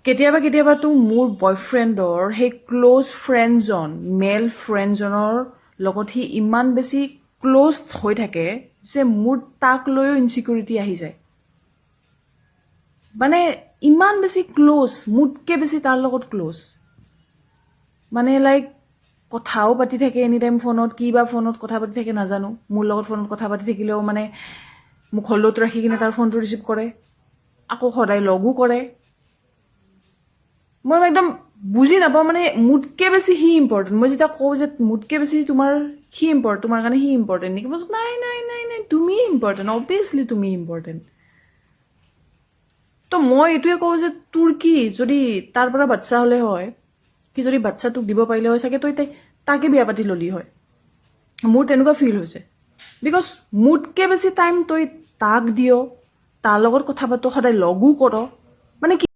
কেতিয়াবা কেতিয়াবাতো মোৰ বয়ফ্ৰেণ্ডৰ সেই ক্ল'জ ফ্ৰেণ্ডজন মেল ফ্ৰেণ্ডজনৰ লগত সি ইমান বেছি ক্ল'জ হৈ থাকে যে মোৰ তাক লৈও ইনচিকিউৰিটি আহি যায় মানে ইমান বেছি ক্ল'জ মোতকৈ বেছি তাৰ লগত ক্ল'জ মানে লাইক কথাও পাতি থাকে এনি টাইম ফোনত কি বা ফোনত কথা পাতি থাকে নাজানো মোৰ লগত ফোনত কথা পাতি থাকিলেও মানে মোক হল্ডত ৰাখি কিনে তাৰ ফোনটো ৰিচিভ কৰে আকৌ সদায় লগো কৰে মই একদম বুজি নাপাওঁ মানে মোতকৈ বেছি সি ইম্পৰ্টেণ্ট মই যেতিয়া কওঁ যে মোতকৈ বেছি তোমাৰ কাৰণে সি ইম্পৰ্টেণ্ট নেকি মই নাই নাই নাই নাই তুমি ইম্পৰ্টেণ্ট অবভিয়াছলি তুমি ইম্পৰ্টেণ্ট তো মই এইটোৱে কওঁ যে তোৰ কি যদি তাৰ পৰা বাচ্চা হ'লে হয় কি যদি বাচ্চা তোক দিব পাৰিলে হয় চাগে তই তাকে বিয়া পাতি ল'লি হয় মোৰ তেনেকুৱা ফিল হৈছে বিকজ মোতকৈ বেছি টাইম তই তাক দিয় তাৰ লগত কথা পাতো সদায় লগো কৰ মানে